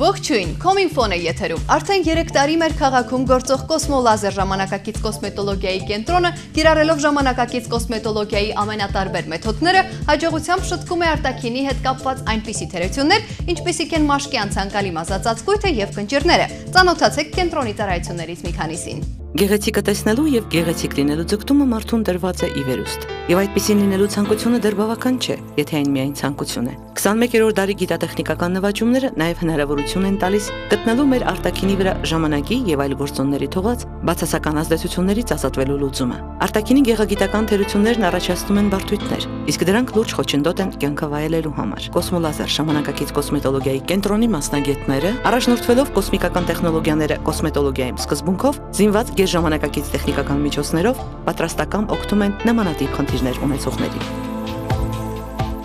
Ողջույն, Կոմինֆոն է եթերում։ Արդեն 3 տարի մեր քաղաքում գործող կոսմոլազեր ժամանակակից կոսմետոլոգիայի կենտրոնը, կիրառելով ժամանակակից կոսմետոլոգիայի ամենատարբեր մեթոդները, հաջողությամբ շտկում է արտաքինի հետ կապված այնպիսի թերություններ, ինչպիսիք են մաշկի անցանկալի մազածածկույթը եւ կնճիռները։ Ծանոթացեք կենտրոնի ծառայություններից մի քանիսին։ Գեղեցիկը տեսնելու եւ գեղեցիկ լինելու ձգտումը մարդուն դրված է ի վերուստ։ Եվ այդպիսին լինելու ցանկությունը դեռ բավական չէ, եթե այն միայն ցանկություն է։ 21-րդ դարի գիտատեխնիկական նվաճումները նաեւ հնարավորություն են տալիս գտնելու մեր արտաքինի վրա ժամանակի եւ այլ գործոնների թողած բացասական ազդեցություններից ազատվելու լուծումը։ Արտաքինի գեղագիտական թերություններն առաջացնում են բարդույթներ, իսկ դրանք լուրջ խոչընդոտ են կյանքը վայելելու համար։ Կոսմոլազեր ժամանակակից կոսմետոլոգիայի կենտրոնի մասնագետները, առաջնորդվելով կոսմիկական տեխնոլոգիաները կոսմետոլոգիայում սկզբունքով, զինված ժամանակակից տեխնիկական միջոցներով պատրաստական օգնում են նմանատիպ խնդիրներ ունեցողներին։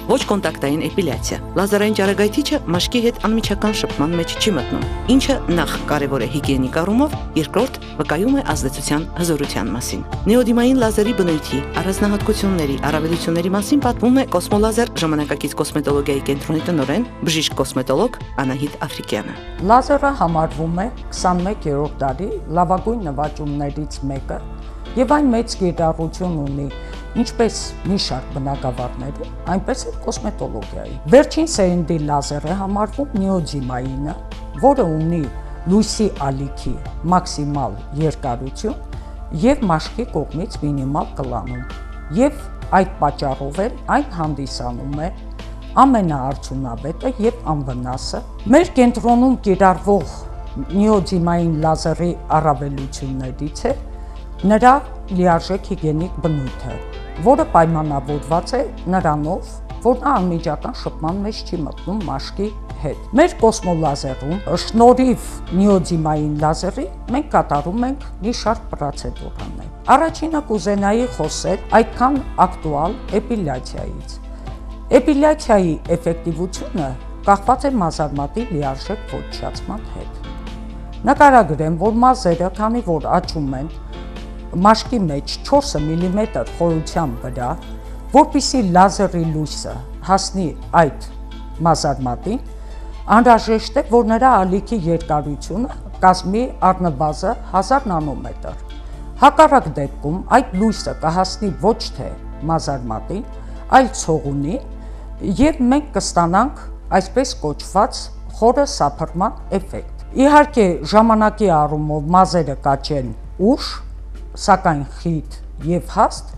Ոչ կոնտակտային էպիլյացիա։ Լազերային ճառագայթիչը մաշկի հետ անմիջական շփման մեջ չի մտնում, ինչը նախ կարևոր է հիգիենիկ առումով, երկրորդ վկայում է ազդեցության հզորության մասին։ Նեոդիմային լազերի բնույթի, առանձնահատկությունների, առավելությունների մասին պատմում է կոսմոլազեր ժամանակակից կոսմետոլոգիայի կենտրոնի տնօրեն, բժիշկ կոսմետոլոգ Անահիտ Աֆրիկյանը։ Լազերը համարվում է 21-րդ դարի լավագույն նվաճումներից մեկը եւ այն մեծ կիրառություն ունի ինչպես մի շարք բնագավառներում, այնպես էլ կոսմետոլոգիայի։ Վերջին սերնդի լազերը համարվում նեոդիմայինը, որը ունի լույսի ալիքի մաքսիմալ երկարություն եւ մաշկի կողմից մինիմալ կլանում։ Եվ այդ պատճառով էլ այն հանդիսանում է ամենաարդյունավետը եւ անվնասը։ Մեր կենտրոնում կիրառվող նեոդիմային լազերի առավելություններից է նրա լիարժեք հիգիենիկ բնույթը, որը պայմանավորված է նրանով, որ նա անմիջական շփման մեջ չի մտնում մաշկի հետ։ Մեր կոսմոլազերում շնորհիվ նեոդիմային լազերի մենք կատարում ենք մի շարք պրոցեդուրաներ։ Առաջինը կուզենայի խոսել այդքան ակտուալ էպիլյացիայից։ Էպիլյացիայի էֆեկտիվությունը կախված է մազարմատի լիարժեք ոչնչացման հետ։ Նկարագրեմ, որ մազերը, քանի որ աճում են մաշկի մեջ 4 մմ խորության վրա, որպեսզի լազերի լույսը հասնի այդ մազարմատին, անհրաժեշտ է, որ նրա ալիքի երկարությունը կազմի առնվազն 1000 նանոմետր։ Հակառակ դեպքում այդ լույսը կհասնի ոչ թե մազարմատին, այլ ցողունին եւ մենք կստանանք այսպես կոչված խորը սափռման էֆեկտ։ Իհարկե ժամանակի առումով մազերը կաճեն ուշ, սակայն խիտ եւ հաստ,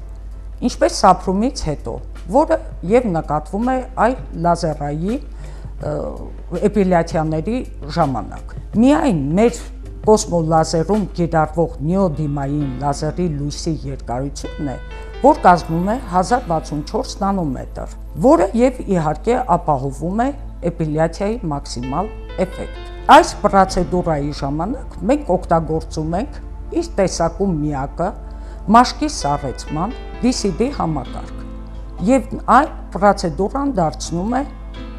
ինչպես սափրումից հետո, որը եւ նկատվում է այլ լազերային էպիլյացիաների ժամանակ։ Միայն մեր կոսմոլազերում կիրառվող նեոդիմային լազերի լույսի երկարությունն է, որ կազմում է 1064 նանոմետր, որը եւ իհարկե ապահովում է էպիլյացիայի մաքսիմալ էֆեկտ։ Այս պրոցեդուրայի ժամանակ մենք օգտագործում ենք իր տեսակում միակը մաշկի սառեցման DCD համակարգ եւ այդ պրոցեդուրան դարձնում է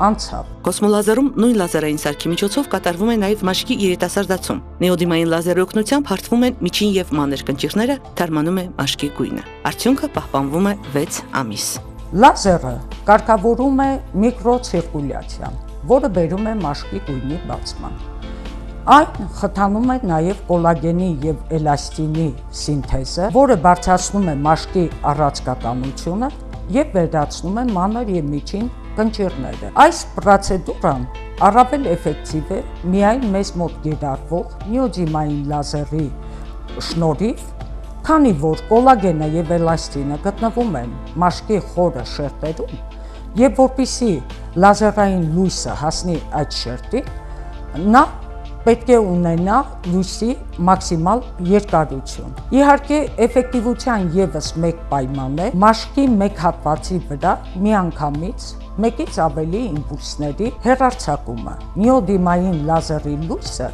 անցավ։ Կոսմոլազերում նույն լազերային սարքի միջոցով կատարվում է նաև մաշկի երիտասարդացում։ Նեոդիմային լազերի օգնությամբ հարթվում են միջին եւ մանր կնճիռները, թարմանում է մաշկի գույնը։ Արդյունքը պահպանվում է 6 ամիս։ Լազերը կարգավորում է միկրոցիրկուլյացիան, որը բերում է մաշկի գույնի բացման։ Այն խթանում է նաև կոլագենի եւ էլաստինի սինթեզը, որը բարձրացնում է մաշկի առածկականությունը եւ վերացնում է մանր եւ միջին կնճիռները։ Այս պրոցեդուրան առավել էֆեկտիվ է միայն մեզ մոտ կիրառվող նեոդիմային լազերի շնորհիվ, քանի որ կոլագենը եւ էլաստինը գտնվում են մաշկի խորը շերտերում, եւ որպեսզի լազերային լույսը հասնի այդ շերտին, նա պետք է ունենա լույսի մաքսիմալ երկարություն։ Իհարկե, էֆեկտիվության եւս մեկ պայման է մաշկի մեկ հատվածի վրա միանգամից մեկից ավելի իմպուլսների հեռարձակումը։ Նեոդիմային լազերի լույսը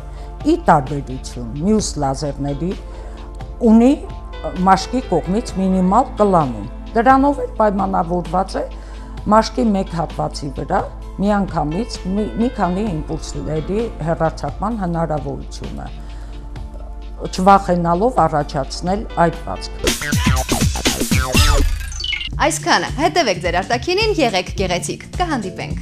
ի տարբերություն մյուս լազերների ունի մաշկի կողմից մինիմալ կլանում։ Դրանով էլ պայմանավորված է մաշկի մեկ հատվածի վրա միանգամից մի քանի իմպուլսների հեռարձակման հնարավորությունը, չվախենալով առաջացնել այրվածք։ Այսքանը, հետևեք ձեր արտաքինին, եղեք գեղեցիկ, կհանդիպենք։